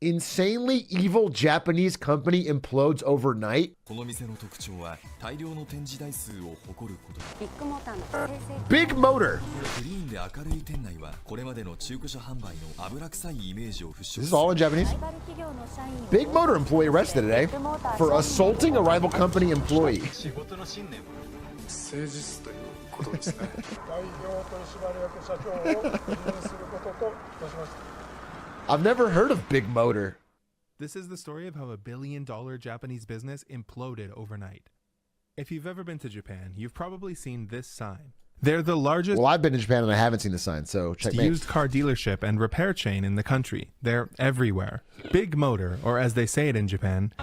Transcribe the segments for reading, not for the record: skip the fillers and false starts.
Insanely evil Japanese company implodes overnight. Big Motor. This is all in Japanese. Big Motor employee arrested today for assaulting a rival company employee. I've never heard of Big Motor. This is the story of how a billion-dollar Japanese business imploded overnight. If you've ever been to Japan, you've probably seen this sign. They're the largest... Well, I've been to Japan and I haven't seen the sign, so checkmate. ...used car dealership and repair chain in the country. They're everywhere. Big Motor, or as they say it in Japan,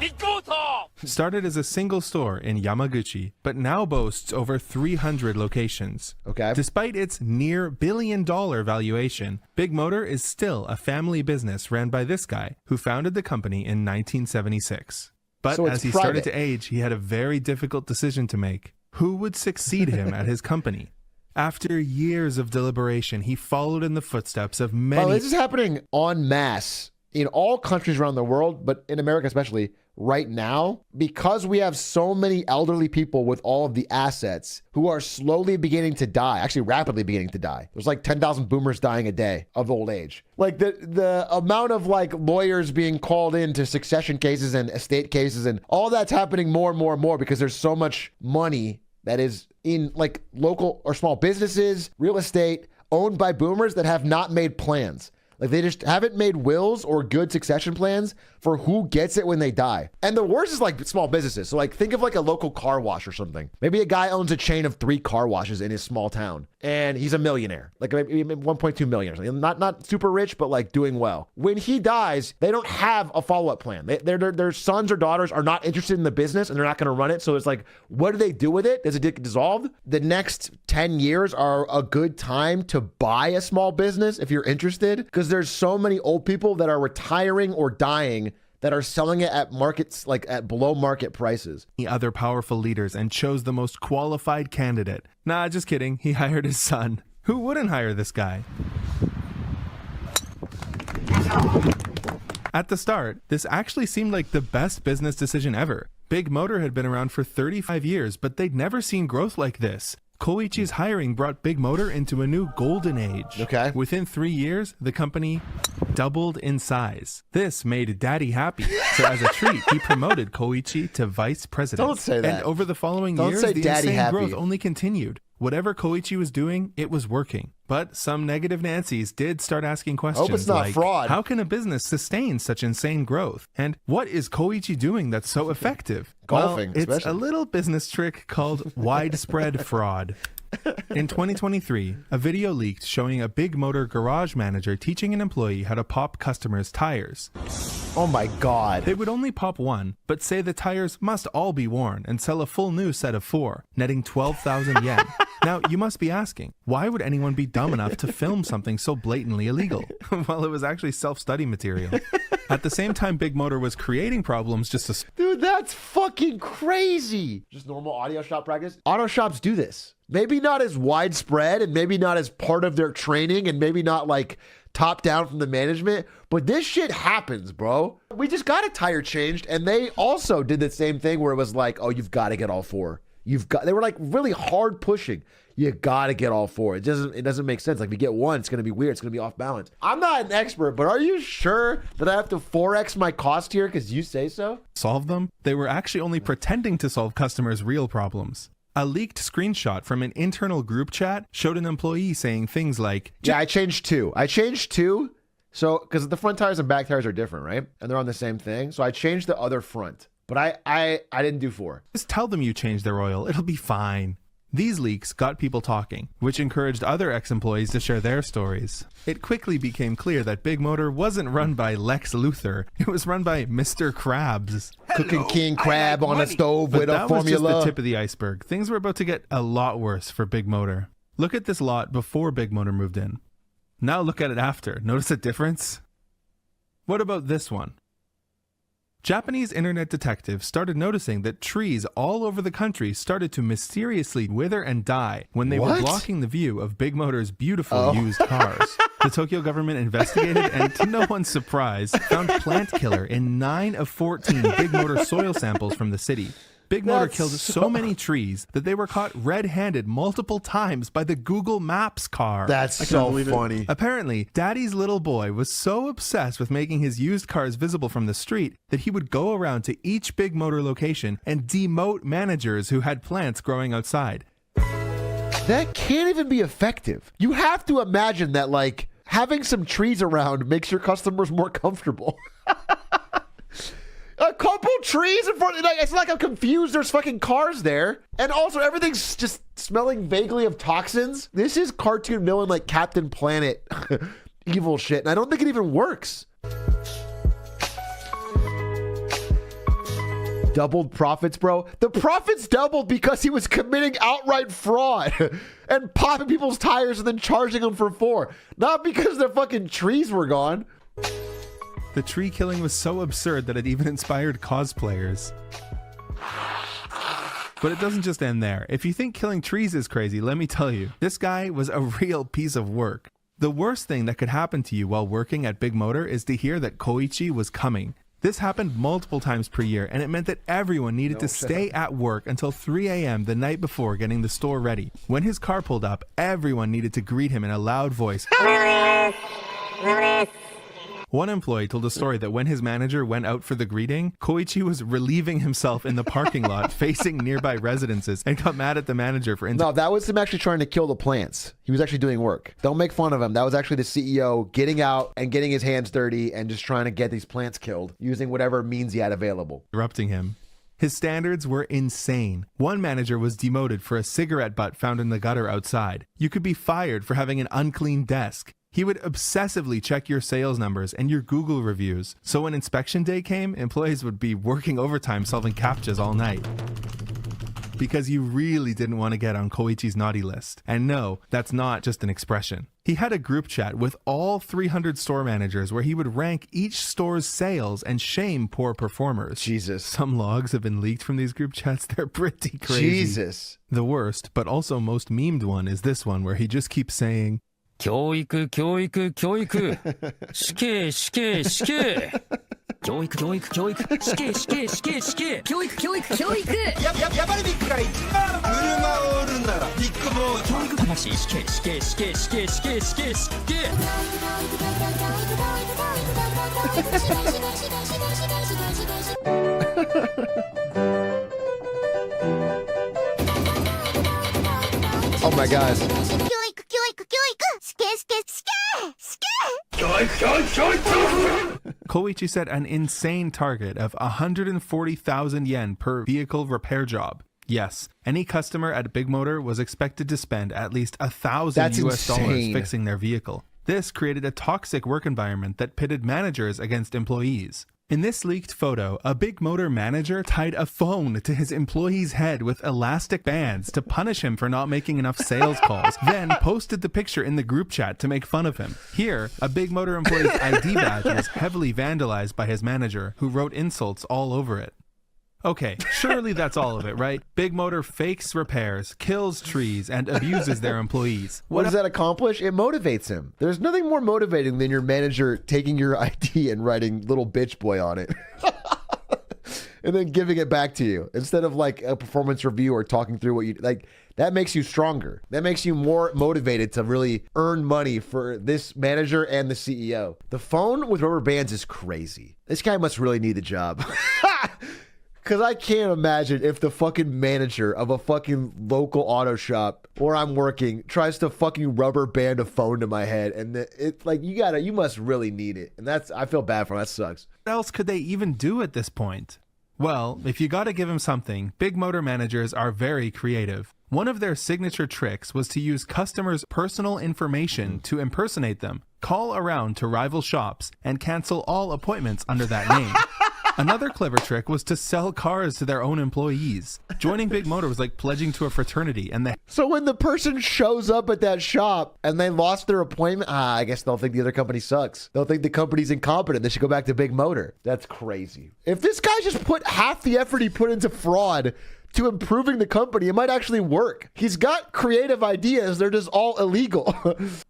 started as a single store in Yamaguchi, but now boasts over 300 locations. Okay. Despite its near billion-dollar valuation, Big Motor is still a family business ran by this guy, who founded the company in 1976. But so as he started to age, he had a very difficult decision to make. Who would succeed him at his company? After years of deliberation, he followed in the footsteps of many... Well, this is happening en masse in all countries around the world, but in America especially, right now, because we have so many elderly people with all of the assets who are slowly beginning to die, actually rapidly beginning to die. There's like 10,000 boomers dying a day of old age. Like the amount of like lawyers being called into succession cases and estate cases and all that's happening more and more and more because there's so much money that is in like local or small businesses, real estate owned by boomers that have not made plans. Like they just haven't made wills or good succession plans for who gets it when they die. And the worst is like small businesses. So like think of like a local car wash or something. Maybe a guy owns a chain of 3 car washes in his small town and he's a millionaire, like maybe 1.2 million or something. Not super rich, but like doing well. When he dies, they don't have a follow-up plan. Their sons or daughters are not interested in the business and they're not going to run it. So it's like, what do they do with it? Does it get dissolved? The next 10 years are a good time to buy a small business if you're interested, because there's so many old people that are retiring or dying that are selling it at markets, like at below market prices. The other powerful leaders and chose the most qualified candidate. Nah, just kidding. He hired his son. Who wouldn't hire this guy? At the start, this actually seemed like the best business decision ever. Big Motor had been around for 35 years, but they'd never seen growth like this. Koichi's hiring brought Big Motor into a new golden age. Okay. Within 3 years, the company doubled in size. This made Daddy happy. So as a treat, he promoted Koichi to vice president. Don't say that. And over the following Don't years, say the Daddy insane happy. growth only continued. Whatever Koichi was doing, it was working. But some negative Nancy's did start asking questions. Hope it's not like, fraud. how can a business sustain such insane growth? And what is Koichi doing that's so effective? Golfing, well, it's especially. a little business trick called widespread fraud. In 2023, a video leaked showing a Big Motor garage manager teaching an employee how to pop customers' tires. Oh my God. They would only pop one, but say the tires must all be worn and sell a full new set of 4, netting 12,000 yen. Now, you must be asking, why would anyone be dumb enough to film something so blatantly illegal? Well, it was actually self-study material. At the same time Big Motor was creating problems just to... Dude, that's fucking crazy. Just normal audio shop practice. Auto shops do this. Maybe not as widespread and maybe not as part of their training and maybe not like top down from the management, but this shit happens, bro. We just got a tire changed and they also did the same thing where it was like, oh, you've got to get all 4. They were like really hard pushing. You got to get all 4. It doesn't make sense. Like if you get 1, it's going to be weird. It's going to be off balance. I'm not an expert, but are you sure that I have to 4x my cost here because you say so? Solve them? They were actually only pretending to solve customers' real problems. A leaked screenshot from an internal group chat showed an employee saying things like, yeah, I changed 2. So, because the front tires and back tires are different, right? And they're on the same thing. So I changed the other front, but I didn't do 4. just tell them you changed their oil. It'll be fine. These leaks got people talking, which encouraged other ex-employees to share their stories. It quickly became clear that Big Motor wasn't run by Lex Luthor. It was run by Mr. Krabs. Cooking king crab on a stove But with a that was just formula. the tip of the iceberg. Things were about to get a lot worse for Big Motor. Look at this lot before Big Motor moved in. Now look at it after. Notice a difference? What about this one? Japanese internet detectives started noticing that trees all over the country started to mysteriously wither and die when they were blocking the view of Big Motor's beautiful used cars. The Tokyo government investigated and, to no one's surprise, found plant killer in 9 of 14 Big Motor soil samples from the city. Big Motor killed so many trees that they were caught red-handed multiple times by the Google Maps car. That's so funny. Apparently, Daddy's little boy was so obsessed with making his used cars visible from the street that he would go around to each Big Motor location and demote managers who had plants growing outside. That can't even be effective. You have to imagine that, like, having some trees around makes your customers more comfortable. A couple trees in front. It's like I'm confused. There's fucking cars there, and also everything's just smelling vaguely of toxins. This is cartoon villain like Captain Planet evil shit, and I don't think it even works. Doubled profits, bro. The profits doubled because he was committing outright fraud and popping people's tires and then charging them for 4, not because their fucking trees were gone. The tree killing was so absurd that it even inspired cosplayers. But it doesn't just end there. If you think killing trees is crazy, let me tell you, this guy was a real piece of work. The worst thing that could happen to you while working at Big Motor is to hear that Koichi was coming. This happened multiple times per year, and it meant that everyone needed to stay at work until 3 a.m. the night before getting the store ready. When his car pulled up, everyone needed to greet him in a loud voice. One employee told a story that when his manager went out for the greeting, Koichi was relieving himself in the parking lot facing nearby residences and got mad at the manager for No, that was him actually trying to kill the plants. He was actually doing work. Don't make fun of him. That was actually the CEO getting out and getting his hands dirty and just trying to get these plants killed using whatever means he had available. Interrupting him. His standards were insane. One manager was demoted for a cigarette butt found in the gutter outside. You could be fired for having an unclean desk. He would obsessively check your sales numbers and your Google reviews. So when inspection day came, employees would be working overtime solving CAPTCHAs all night. Because you really didn't want to get on Koichi's naughty list. And no, that's not just an expression. He had a group chat with all 300 store managers where he would rank each store's sales and shame poor performers. Jesus. Some logs have been leaked from these group chats. They're pretty crazy. Jesus. The worst, but also most memed one is this one where he just keeps saying, 教育教育教育死刑死刑死刑教育教育教育死刑死刑死刑死刑教育教育教育やっぱりビッグから一番車を売るならビッグモー教育魂死刑死刑死刑死刑死刑死刑死刑 Oh my God. Koichi set an insane target of 140,000 yen per vehicle repair job. Yes, any customer at Big Motor was expected to spend at least $1,000 US dollars fixing their vehicle. This created a toxic work environment that pitted managers against employees. In this leaked photo, a Big Motor manager tied a phone to his employee's head with elastic bands to punish him for not making enough sales calls, then posted the picture in the group chat to make fun of him. Here, a Big Motor employee's ID badge was heavily vandalized by his manager, who wrote insults all over it. Okay, surely that's all of it, right? Big Motor fakes repairs, kills trees, and abuses their employees. What does that accomplish? It motivates him. There's nothing more motivating than your manager taking your ID and writing little bitch boy on it. And then giving it back to you instead of like a performance review or talking through what you like. That makes you stronger. That makes you more motivated to really earn money for this manager and the CEO. The phone with rubber bands is crazy. This guy must really need the job. Because I can't imagine if the fucking manager of a fucking local auto shop where I'm working tries to fucking rubber band a phone to my head. And it's like, you must really need it. And I feel bad for him. That sucks. What else could they even do at this point? Well, if you gotta give him something, Big Motor managers are very creative. One of their signature tricks was to use customers' personal information to impersonate them, call around to rival shops, and cancel all appointments under that name. Another clever trick was to sell cars to their own employees. Joining Big Motor was like pledging to a fraternity, and the So when the person shows up at that shop and they lost their appointment, I guess they'll think the other company sucks. They'll think the company's incompetent. They should go back to Big Motor. That's crazy. If this guy just put half the effort he put into fraud to improving the company, it might actually work. He's got creative ideas. They're just all illegal.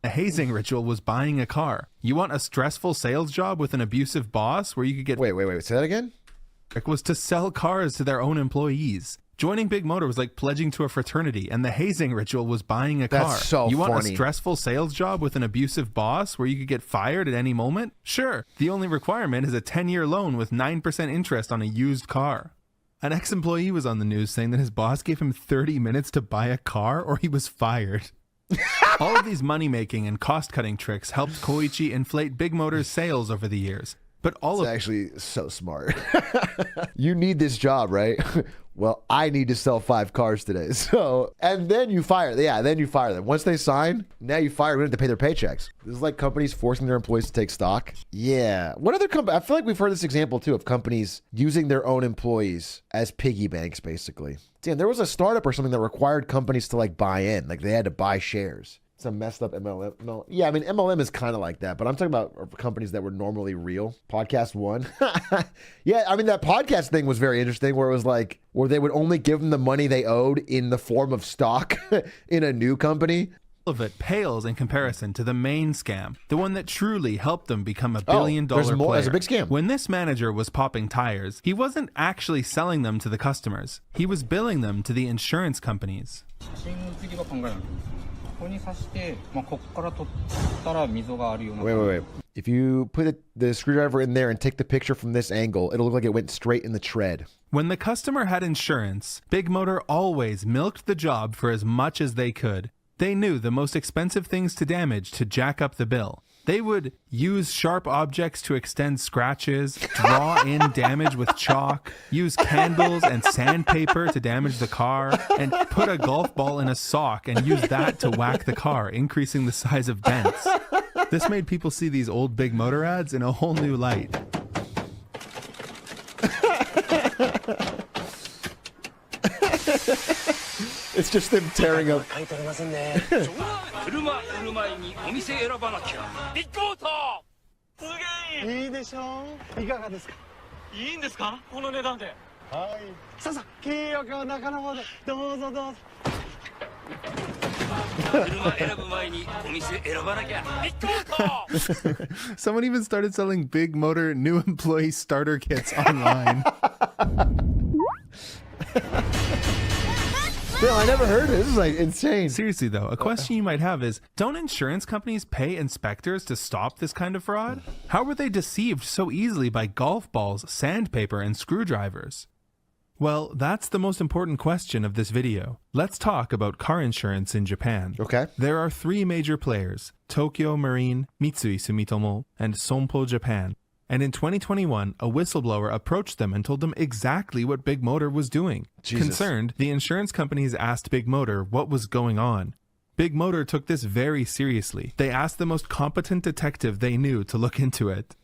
A hazing ritual was buying a car. You want a stressful sales job with an abusive boss where you could get... Wait. Say that again? Trick was to sell cars to their own employees. Joining Big Motor was like pledging to a fraternity, and the hazing ritual was buying a car. That's so You want funny. a stressful sales job with an abusive boss where you could get fired at any moment? Sure. The only requirement is a 10-year loan with 9% interest on a used car. An ex-employee was on the news saying that his boss gave him 30 minutes to buy a car or he was fired. All of these money-making and cost-cutting tricks helped Koichi inflate Big Motor's sales over the years. But all It's of actually so smart. You need this job, right? Well, I need to sell 5 cars today. So, and then you fire. Yeah, then you fire them. Once they sign, now you fire them. We have to pay their paychecks. This is like companies forcing their employees to take stock. Yeah. What other company? I feel like we've heard this example too of companies using their own employees as piggy banks, basically. Damn, there was a startup or something that required companies to like buy in. Like they had to buy shares. Some messed up MLM. No, yeah, I mean MLM is kind of like that, but I'm talking about companies that were normally real. Podcast One. Yeah, I mean that podcast thing was very interesting, where it was like where they would only give them the money they owed in the form of stock in a new company. of it pales in comparison to the main scam, the one that truly helped them become a billion-dollar player. There's a big scam. When this manager was popping tires, he wasn't actually selling them to the customers. He was billing them to the insurance companies. Wait. If you put the screwdriver in there and take the picture from this angle, it'll look like it went straight in the tread. When the customer had insurance, Big Motor always milked the job for as much as they could. They knew the most expensive things to damage to jack up the bill. They would use sharp objects to extend scratches, draw in damage with chalk, use candles and sandpaper to damage the car, and put a golf ball in a sock and use that to whack the car, increasing the size of dents. This made people see these old Big Motor ads in a whole new light. It's just them tearing up. Someone even started selling Big Motor new employee starter kits online. Bill, I never heard of it. This is like insane. Seriously though, a question you might have is, don't insurance companies pay inspectors to stop this kind of fraud? How were they deceived so easily by golf balls, sandpaper, and screwdrivers? Well, that's the most important question of this video. Let's talk about car insurance in Japan. Okay. There are 3 major players: Tokyo Marine, Mitsui Sumitomo, and Sompo Japan. And in 2021, a whistleblower approached them and told them exactly what Big Motor was doing. Jesus. Concerned, the insurance companies asked Big Motor what was going on. Big Motor took this very seriously. They asked the most competent detective they knew to look into it.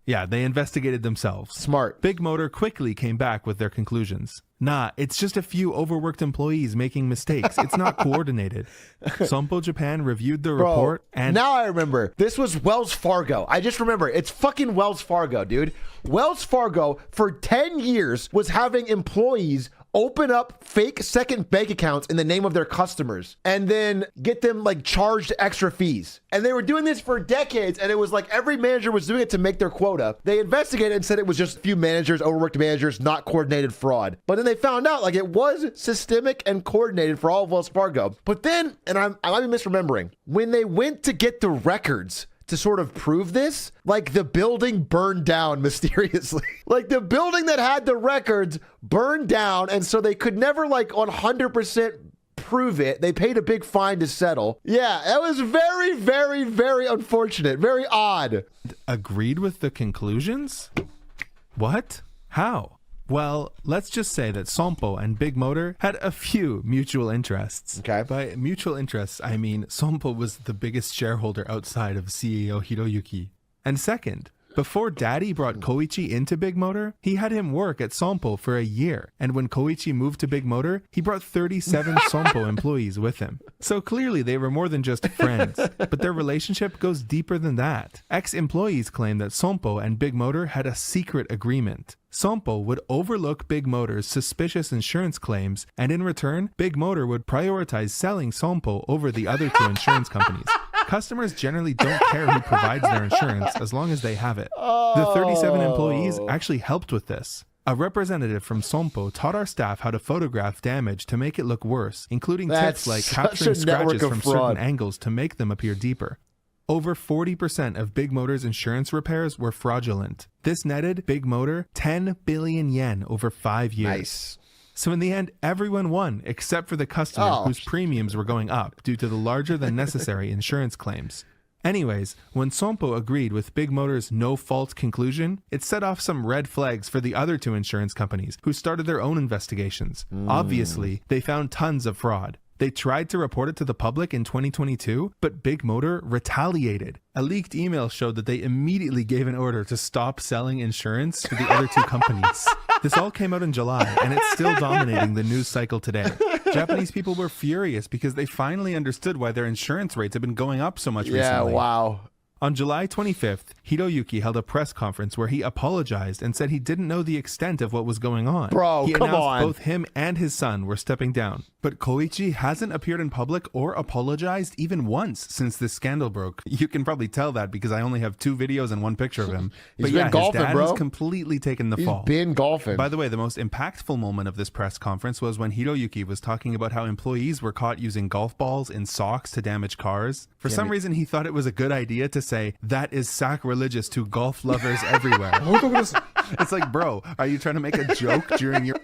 Yeah, they investigated themselves. Smart. Big Motor quickly came back with their conclusions. Nah, it's just a few overworked employees making mistakes. It's not coordinated. Sompo Japan reviewed the report and... Now I remember. This was Wells Fargo. I just remember. It's fucking Wells Fargo, dude. Wells Fargo, for 10 years, was having employees open up fake second bank accounts in the name of their customers and then get them like charged extra fees. And they were doing this for decades, and it was like every manager was doing it to make their quota. They investigated and said it was just a few managers, overworked managers, not coordinated fraud. But then they found out like it was systemic and coordinated for all of Wells Fargo. But then, and I might be misremembering, when they went to get the records to sort of prove this, like the building burned down mysteriously. Like the building that had the records burned down, and so they could never like 100% prove it. They paid a big fine to settle. Yeah, that was very, very, very unfortunate. Very odd. Agreed with the conclusions? What? How? Well, let's just say that Sompo and Big Motor had a few mutual interests. Okay. By mutual interests, I mean Sompo was the biggest shareholder outside of CEO Hiroyuki. And second, Before Daddy brought Koichi into Big Motor, he had him work at Sompo for a year. And when Koichi moved to Big Motor, he brought 37 Sompo employees with him. So clearly they were more than just friends, but their relationship goes deeper than that. Ex-employees claim that Sompo and Big Motor had a secret agreement. Sompo would overlook Big Motor's suspicious insurance claims, and in return, Big Motor would prioritize selling Sompo over the other two insurance companies. Customers generally don't care who provides their insurance as long as they have it. The 37 employees actually helped with this. A representative from Sompo taught our staff how to photograph damage to make it look worse, including tips like capturing scratches from certain angles to make them appear deeper. Over 40% of Big Motor's insurance repairs were fraudulent. This netted Big Motor 10 billion yen over 5 years. Nice. So in the end, everyone won except for the customer whose premiums were going up due to the larger than necessary insurance claims. Anyways, when Sompo agreed with Big Motor's no-fault conclusion, it set off some red flags for the other two insurance companies who started their own investigations. Obviously, they found tons of fraud. They tried to report it to the public in 2022, but Big Motor retaliated. A leaked email showed that they immediately gave an order to stop selling insurance to the other two companies. This all came out in July, and it's still dominating the news cycle today. Japanese people were furious because they finally understood why their insurance rates have been going up so much recently. Yeah, wow. On July 25th, Hiroyuki held a press conference where he apologized and said he didn't know the extent of what was going on. Bro, he come announced on. both him and his son were stepping down. But Koichi hasn't appeared in public or apologized even once since this scandal broke. You can probably tell that because I only have 2 videos and 1 picture of him. He's but been yeah, golfing, his dad bro. has completely taken the fall. He's been golfing. By the way, the most impactful moment of this press conference was when Hiroyuki was talking about how employees were caught using golf balls in socks to damage cars. For some reason, he thought it was a good idea to say, that is sacrilegious to golf lovers everywhere. It's like, bro, are you trying to make a joke during your...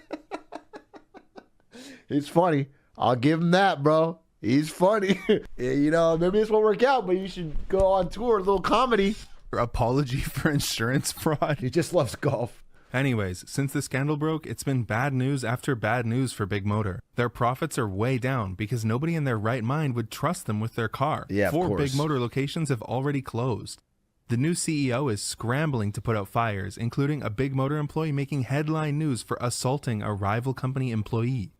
He's funny. I'll give him that, bro. He's funny. You know, maybe this won't work out, but you should go on tour, a little comedy. apology for insurance fraud? He just loves golf. Anyways, since the scandal broke, it's been bad news after bad news for Big Motor. Their profits are way down because nobody in their right mind would trust them with their car. Yeah, of 4 course. Big Motor locations have already closed. The new CEO is scrambling to put out fires, including a Big Motor employee making headline news for assaulting a rival company employee.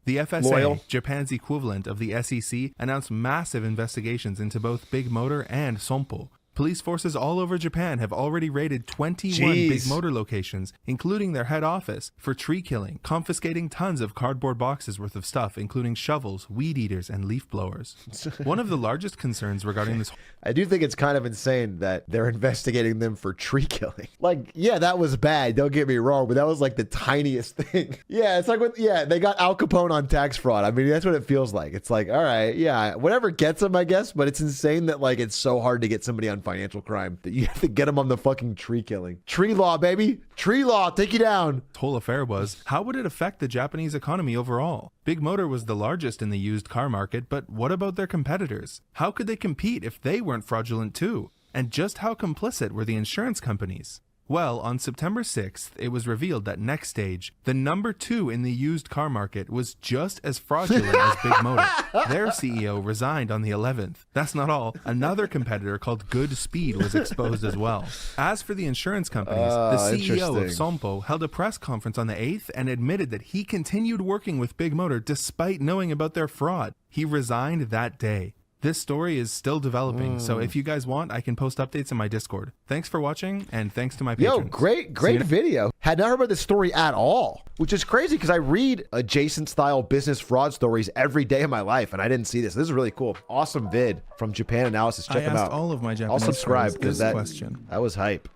The FSA, Loyal. Japan's equivalent of the SEC, announced massive investigations into both Big Motor and Sompo. Police forces all over Japan have already raided 21 Big Motor locations, including their head office, for tree killing, confiscating tons of cardboard boxes worth of stuff, including shovels, weed eaters, and leaf blowers. One of the largest concerns regarding this... I do think it's kind of insane that they're investigating them for tree killing. Like, yeah, that was bad. Don't get me wrong, but that was like the tiniest thing. Yeah, it's like, they got Al Capone on tax fraud. I mean, that's what it feels like. It's like, all right, yeah, whatever gets them, I guess, but it's insane that like it's so hard to get somebody on financial crime that you have to get them on the fucking tree killing. Tree law, baby. Tree law, take you down. Whole affair was, how would it affect the Japanese economy overall? Big Motor was the largest in the used car market, but what about their competitors? How could they compete if they weren't fraudulent too? And just how complicit were the insurance companies? Well, on September 6th, it was revealed that Next Stage, the number 2 in the used car market, was just as fraudulent as Big Motor. Their CEO resigned on the 11th. That's not all. Another competitor called Good Speed was exposed as well. As for the insurance companies, the CEO of Sompo held a press conference on the 8th and admitted that he continued working with Big Motor despite knowing about their fraud. He resigned that day. This story is still developing, so if you guys want, I can post updates in my Discord. Thanks for watching, and thanks to my patrons. Yo, great video. Had not heard about this story at all, which is crazy because I read adjacent style business fraud stories every day of my life, and I didn't see this. This is really cool. Awesome vid from Japan Analysis. Check them out. all of my Japanese I'll subscribe friends because this question. that was hype.